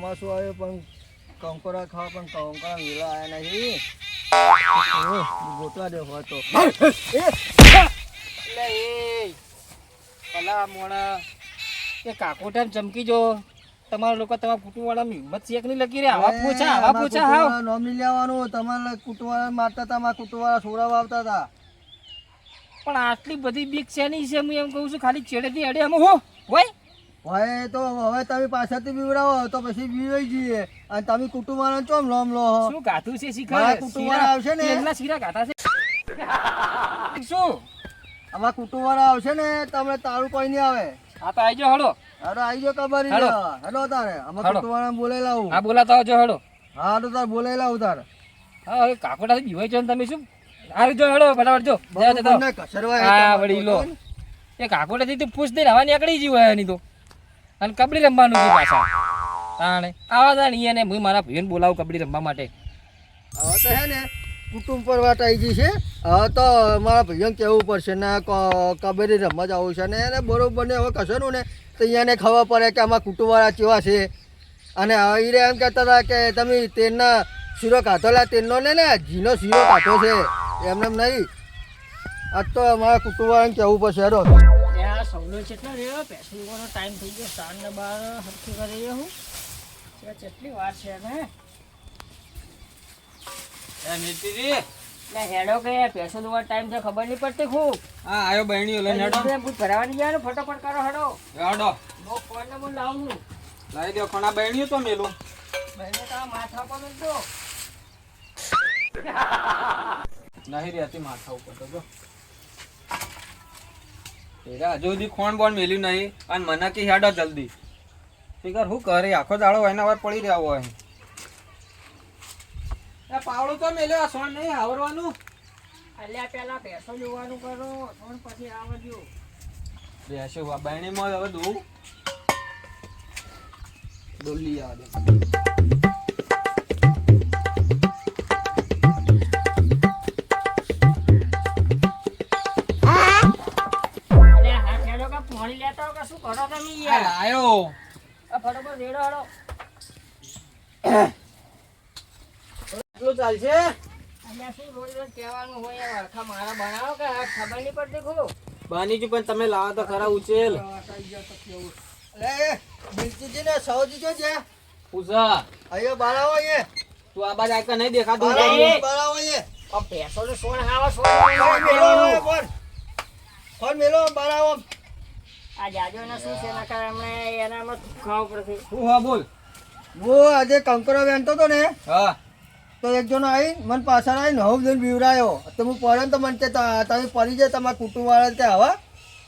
ચોમાસું આવ્યું પણ કંકોડા ખાવા પણ કંકોડા વેલા આવ્યા નહીં. ગોતવા દે હોય તો ભલા મોણા એ કાકોટાને ચમકી જો તમારા લોકો તમારા કુટુંબવાળા હિંમત શેક નહીં લગી રે. આવા પૂછા હાવ નામ નહીં લેવાનું. તમારા કુટુંબવાળા મારતા હતા, મારા કુટુંબવાળા છોડાવા આવતા હતા. પણ આટલી બધી બીક શેની છે? હું એમ કહું છું ખાલી છેડેથી અડે અમે હો હોય ભાઈ તો હવે તમે પાછળથી બીવડાવો તો પછી બીવાઈ જઈએ અને તમે કુટુંબવાળા ચોમ લોમ લો. શું ગાતું છે મારા કુટુંબવાળા આવશે ને એટલા શીરા ગાતા છે શું? અમારા કુટુંબવાળા આવશે ને તમને તારું કોઈ નહીં આવે. હા તો આવી જાઓ હળો. અરે આવી જાઓ કબારી હેલો તારે અમારા કુટુંબવાળા બોલાઈ લાવું. હા બોલાતા આવજો હળો. હા તો તારે બોલાઈ લાવું તારે. હા હવે કાકોડા બીવાઈ છો ને તમે શું? હારું જો હળો ફટાફટ જો. હા વળી લો એ કાકોડાથી તું પૂછ દે હવા નીકળી ગઈ હોય એની તો. અને કબડ્ડી રમવાનું છે પાછા તાણે આવા તા નહીં અને હું મારા ભાઈને બોલાવું કબડ્ડી રમવા માટે. હવે તો હે ને કુટુંબ પર વાત આવી ગઈ છે. હવે તો મારા ભાઈઓને કહેવું પડશે ને કબડ્ડી રમવા જવું છે ને એને બરોબર ને હવે કશેનું ને તો અહીંયાને ખબર પડે કે આમાં કુટુંબવાળા કેવા છે. અને હવે એમ કહેતા હતા કે તમે તેલના શીરો કાઢોલા તેલનો ને ઘીનો શીરો કાઢો છે એમને નહીં. આજ તો અમારા કુટુંબવાળાને કહેવું પડશે. હેરો સવલો કેટલો રહ્યો પેસુવાનો ટાઈમ થઈ ગયો 12:30 હરખી કરી રહ્યો હું કેટલી વાર છે ને હેડો કે પેસો દોવા ટાઈમ છે ખબર નહીં પડતી ખૂબ. હા આયો બહેણીઓ લઈને હેડો. ભરાવાની જાય ને ફટાફટ કરો હેડો. હેડો હું ફોન ને લાવું છું. લાવી દો ખણા બહેણીઓ તો મેલું. બહેને તો માથા પર મેલજો. નહીં રહેતી માથા ઉપર તો જો હજુ સુધી ખોણ બોન મેલ્યું નહીં અને મને કે હેડો જલ્દી. ફિકર શું કરે આખો દાડો એના વાર પડી રહ્યા હોય. એ પાવડું તો મેલ્યો આ સોણ નહીં આવરવાનું. અલ્યા પેલા પેસો જોવાનું કરો સોન પછી આવજો. બેસે બહેણીમાં હવે દઉં ડોલી આવે પાણી લેતા કે શું કરો તમે યાર? આયો આ ફટાફટ રેડો હેડો. એટલું ચાલશે. અહીંયા શું રોજ રોજ કહેવાનું હોય યાર વરખા મારા બનાવો કે ખબર નહીં પડતી ખૂબ. બની ગયું પણ તમે લાવો તો ખરા ઉચેલ. અરે બિલકુલજી ને સૌજી જો છે પૂછા અહીંયા બારાવો અહીંયા તું આ બાજુ આકા નહીં દેખાતું. બારાવો અહીંયા પેસો ને સોન હાવા સોન ફોન મેલો બારાવો. આ જાજો ને શું છે નકર એમને એનામાં ખાવ પડશે. હું હા બોલ. હું આજે કંકરો વેણતો હતો ને હા તો એક જણો આવી મને પાછળ આવી નવ જણ બીવરાયો તો હું પડે ને તો મને કે તમે પડી જાય તમારા કુટુંબવાળા કે આવા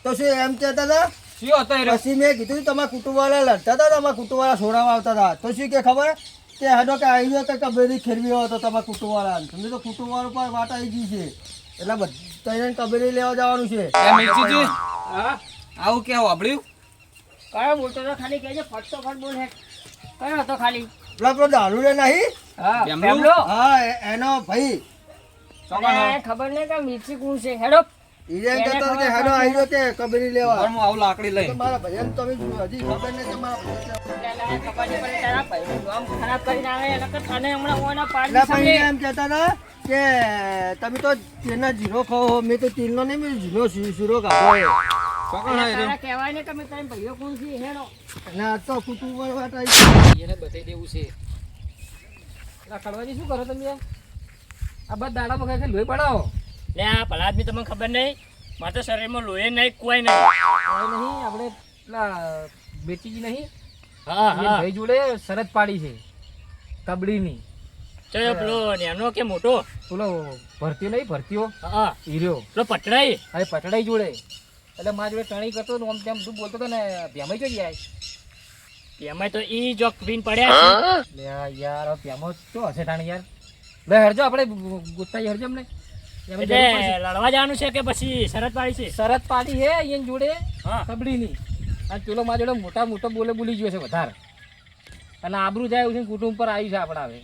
તો શું એમ કહેતા હતા. શું હતો એ પછી મેં કીધું તમારા કુટુંબવાળા લડતા હતા તમારા કુટુંબવાળા છોડાવવા આવતા હતા તો શું કે ખબર કે હેડો કે આવી ગયો કે કબેરી ખેરવી હતો તમારા કુટુંબવાળા. તમે તો કુટુંબવાળો પર વાત આવી ગઈ છે એટલે બધા કબેરી લેવા જવાનું છે. હા આવું કેવું વાપર્યું. કયો બોલતો તો ખાલી કહેજે ફટતો ફટ બોલ હે. કયો હતો ખાલી પેલો દારૂ રે નહીં. હા બેમલો? હા એનો ભાઈ ખબર નહીં કે મિર્ચી કોણ છે હેડો. ઈરેન કહેતો કે હેડો આવી ગયો કે કબેરી લેવા. હું આવું લાકડી લઈ. તો મારા ભાઈને તમે હજી ખબર નહીં કે મારા ખરાબ કરીને આવે એટલે તને હમણાં ઓના ના પાડી ભાઈ એમ કહેતા હતા કે તમે તો તેના જીરો ખાઓ મેં તો તેલનો નહીં મેં જીરો શીરો ખાધો. કહેવાય ને કે તમે ભાઈઓ કોણ છે હેડો. અને આ તો કુટુંબ વાત આવી એને બતાવી દેવું છે. કડવાજી શું કરો તમે આ બધા દાડામાં ખાઈ લોહી પડાવો. લે આ ભલા આદમી તમને ખબર નહીં મારા શરીરમાં લોહી નહીં કોઈ નહીં આપણે પેલા બેચીજી નહીં. હા ભાઈ જોડે શરત પાડી છે કબડ્ડીની. ચલો પેલો નાનો કે મોટો પેલો ભરતીઓ નહીં ભરતીઓ હા હીરો પેલો પટડાઈ હવે પટડાઈ જોડે એટલે મારા જોડે ટણી કરતો આમ તેમ બધું બોલતો હતો ને ભેમાઈ જોઈ જાય. ભેમાઈ તો ઈ જોક પીન પડ્યા લે યાર ભેમો શું હશે ટાણી યાર. લે હરજો આપણે ગુસ્સા હરજો અમને લડવા જવાનું છે કે પછી શરત પાડી છે? શરત પાડી છે અહીંયા જોડે કબડ્ડીની. અને પેલો મારા જોડે મોટો બોલી ગયો છે વધારે અને આબરૂ જાય એવું છે કુટુંબ પર આવ્યું છે આપણા હવે.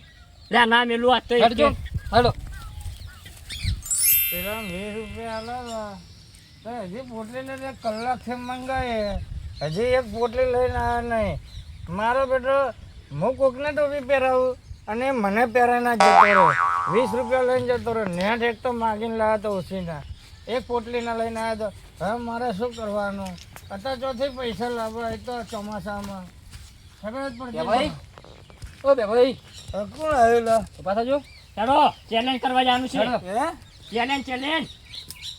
લે ના મેલું આ તો હરજો હલો પેલા 20 રૂપિયા આલા હજી પોટલી ને કલાક થી મંગાય હજી એક પોટલી લઈને આવ્યા નહીં. મારો બેટો હું કોકને ટોપી પહેરાવું અને મને પહેરાના જતો રહ્યો 20 રૂપિયા લઈને જતો રહ્યો નેટ એક તો માગીને લાવ્યા તો ઓછીના એક પોટલીના લઈને આવ્યા તો હવે મારે શું કરવાનું અત્યારે ચોથી પૈસા લાવવા એક તો ચોમાસામાં ખબર જ પડતી ભાઈ ઓ બે ભાઈ હવે કોણ આવેલા ઉભા થજો ચાલો ચેલેન્જ કરવા જવાનું છે હે ચેલેન્જ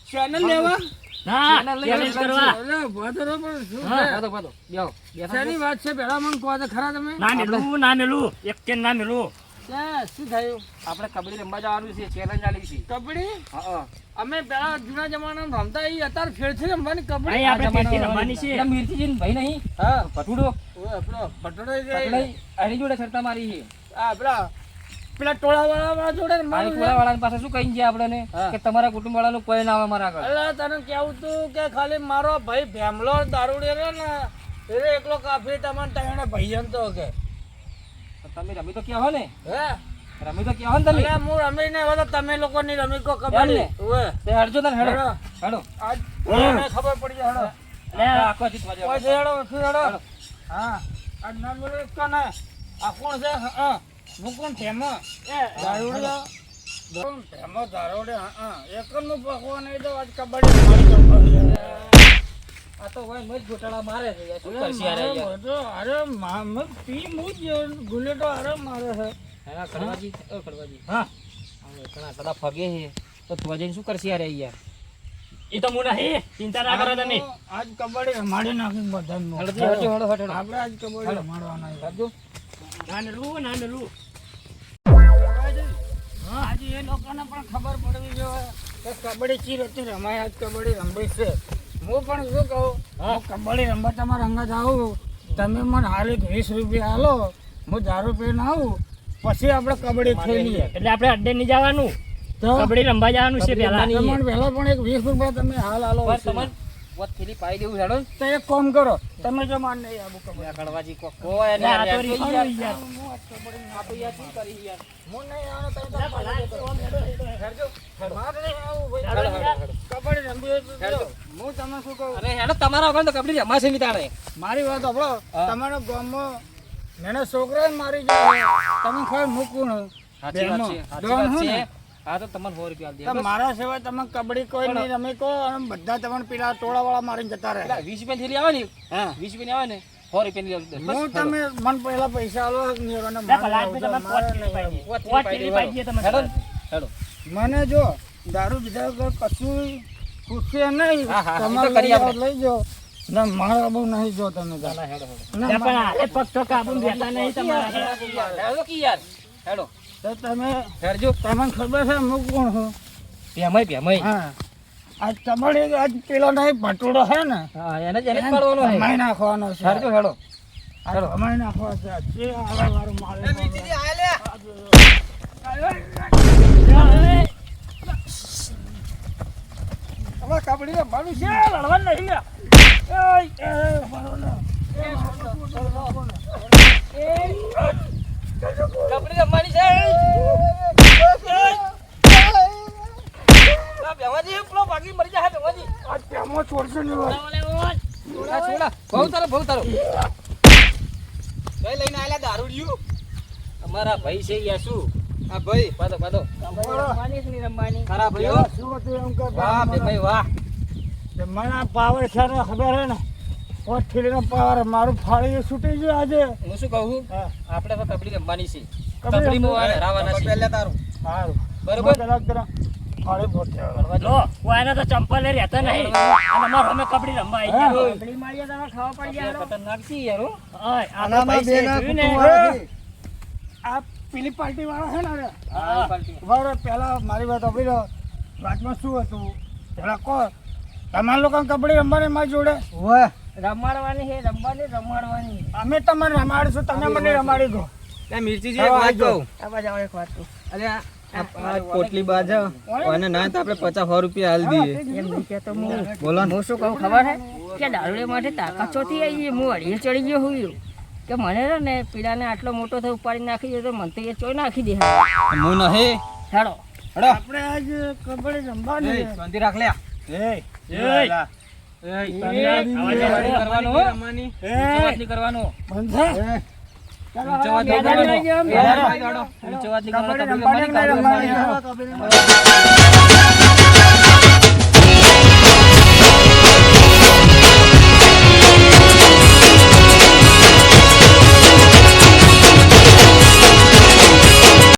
ચેનલ લેવા ના ચેલેન્જ કરવા અરે ભાદરો પણ શું હા છે? પાડો પાડો બેહો શેની વાત છે પેલા મને કહો તો ખરા તમે ના મેલું એક ચેન ના મેલું ક્યાં શું થયું આપણે કબડ્ડી રમવા જવાનું છે ચેલેન્જ આલી છે કબડ્ડી હા અમે પેલા જૂના જમાનામાં રમતા એ અત્યારે ફેરથી રમવાની કબડ્ડી અહીં આપણે ફેરથી રમવાની છે મિર્ચીજી ભાઈ નહીં હા ભટુડો ઓય આપણો પટોળો પટલાઈ આની જોડે સરતા મારી છે આ પેલા ટોળાવાળા જોડે મારી રમવાનું છે. ટોળાવાળાની પાસે શું કહી ગયા આપણને હા. કે તમારા કુટુંબ વાળાનું કોઈ ના આવે મારા આગળ અલા તને કેવું તું કે ખાલી મારો ભાઈ ભેમલો દારૂડિયો રહ્યો ને એ એકલો કાફી તમને તને ભાઈયન તો કે તમે રમી તો ક્યાં હો ને હે રમી તો ક્યાં હો ને તમે અલા હું રમી ને હવે તો તમે લોકો ની રમી કો એમ કબડ્ડી ને? ઓય તે હડજો તને હેડો હેડો. હેડો આજ મને ખબર પડી જાય હેડો લે આખો જીતવા કોઈ છે જાવ હેડો શું હેડો હા આ ના બોલે એક ને આ કોણ છે હા હું કોણ થેમો એ દારૂડિયો કોણ થેમો દારૂડિયો હા એકનું પકવા નહીં તો આજ કબડ્ડી મારી જવાનું આ તો હોય મજ ગોટાળા મારે છે યાર. શું કરશે યાર યાર? અરે મામદ પી મુજ ગુલેટો અરે મારે છે હા કડવાજી ઓ કડવાજી હા હવે ઘણા સદા ફગે છે તો તું જઈને શું કરશે યાર યાર એ તો મુના હે ચિંતા ના કરો તમે આજ કબડ્ડી રમાડી નાખી બધાનું હડજો હડજો હડો હડો આપણે આજ કબડ્ડી રમાડવાના છે. હડજો ના નલું હા આજે એ લોકોને પણ ખબર પડવી જોઈએ કે કબડ્ડી ચી રીતે રમાય આજ કબડ્ડી રમવી છે હું પણ શું કહું હું કબડ્ડી રમવા તમારા અંગત આવું તમે મને હાલ એક 20 રૂપિયા હાલો હું દારૂ પીને આવું પછી આપણે કબડ્ડી ખેલીએ એટલે આપણે અડ્ડે નહીં જવાનું તો કબડ્ડી રમવા જવાનું છે પહેલા તમને પહેલા પણ એક 20 રૂપિયા તમે હાલ હાલો બસ તમને વત થેલી પાઈ દેવું હેડો તો એક કામ કરો તમે જો માન નહીં આવું કબડ્ડી કડવાજી કોક કોઈ ને આ તો રેફરી યાર. યાર આ તો યાર શું કરી યાર હું નહીં આવો તો તમે મારે નહીં આવું ભાઈ. કબડ્ડી રમવી હોય તો જો. હું તમને શું કહું અરે હેડો તમારા વગર તો કબડ્ડી રમાશે નહીં તાણે મારી વાત સાંભળો તમારા ગામમાં નાના છોકરાએ મારી જાય તમે ખબર મૂકવું સાચી વાત છે સાચી વાત છે હા તો તમને 100 રૂપિયા તો દે મારા સિવાય તમે કબડ્ડી કોઈ નહીં રમી કહો અને બધા તમને પેલા ટોળાવાળા મારીને જતા રહે 20 રૂપિયા થેલી આવે ને હા 20 રૂપિયા આવે ને 100 રૂપિયા ની હું તમે મને પહેલા પૈસા આલો અને હેડો મને જો દારૂ પીધા વગર કશું પૂછશે નહીં હા, હા, તમારે એ તો કરી લઈ આપણે. જાઓ, લઈ જાઓ ના મારા બહુ નહીં જો તમે તો. ના, મારા- હેડો કી યાર હેડો તો તમે હેડજો તમને ખબર છે હું કોણ છું ભેમય હા આજ તમારે આજ પેલો નહીં ભટુડો છે ને હા એને જ પાડવાનો છે કમાઈ નાખવાનો છે હેડજો હેડો આ કમાઈ નાખવાનો છે જે આવે મારું માલ હવે કબડ્ડી રમવાનું છે લડવાનું નહીં લ્યા. એય, એ, મારો ના. કબડ્ડી રમવાની છે ભેમાજી પેલો ભાગી મરી જાય ભેમાજી આ પેમો છોડશે નહીં હોય. છોડા બહુ તારો કઈ લઈને આયેલા દારૂડિયું અમારા ભાઈ છે યા શું આ ભાઈ પાડો રમવાની છે નહીં રમવાની ખરા ભાઈઓ શું હતું એમ કે વાહ બે ભાઈ વાહ કે મને આ પાવર છે ને ખબર હે ને પોઠીનો પાવર મારું ફાળી છૂટી ગયું આજે હું શું કહું હા આપણે તો કબડ્ડી રમવાની છે કબડ્ડી કબડ્ડીમાં હરાવવાના છે પહેલા તારું સારું બરોબર. પેલા જરા ફાળી પોઠ્યા જો કોઈને તો ચંપલે રહેતા નહીં અને અમાર અમે કબડ્ડી રમવા આવી ગયા હા. કબડ્ડી મારીએ તો અમે ખાવા પડી ગયા ખતરનાક છે યાર હો. આનામાં ભાઈ છે, બેના જોયું ને? કુટુંબવાળા છે. આ પેલી પાર્ટી વાળા છે ને અરે હા, પાલટી. બરાબર પેલા મારી વાત આપી દો વાતમાં શું હતું પેલા કહો તમારા લોકો કબડ્ડી રમવાની મારી જોડે વાહ. રમાડવાની છે રમવાની અમે તમને રમાડીશું તમે મને રમાડી દો મિર્ચીજી એક વાત કહું આ બાજુ આવો એક વાત કહું. અલ્યા આ પોટલી બાજા અને ના તો આપણે 50 રૂપિયા હાલ દઈએ એમ નહીં કહેતો હું. બોલો ને હું શું કહું ખબર હે કે દારૂડિયા માટે તાકાત ચોથી આવી હું અડીએ ચડી ગયો હું કે મને રે ને પીડાને આટલો મોટો થઈ ઉપાડી નાખી દે તો મને તો એ ચોઈ નાખી દે હું નહીં હેડો હડો આપણે આજ કબડ્ડી રમવાની છે. શાંતિ રાખ લે કરવાનો હો. રમવાની એ, કરવાનો બંધ છે? ચાલો, ઊંચો વાત બે નહીં દાડા કરવાનો. લઈ ગયો. ઊંચો વાત નહીં કરવાનો. કબડ્ડી રમવાની નહીં, રમવાની. કબડ્ડી રમવાની.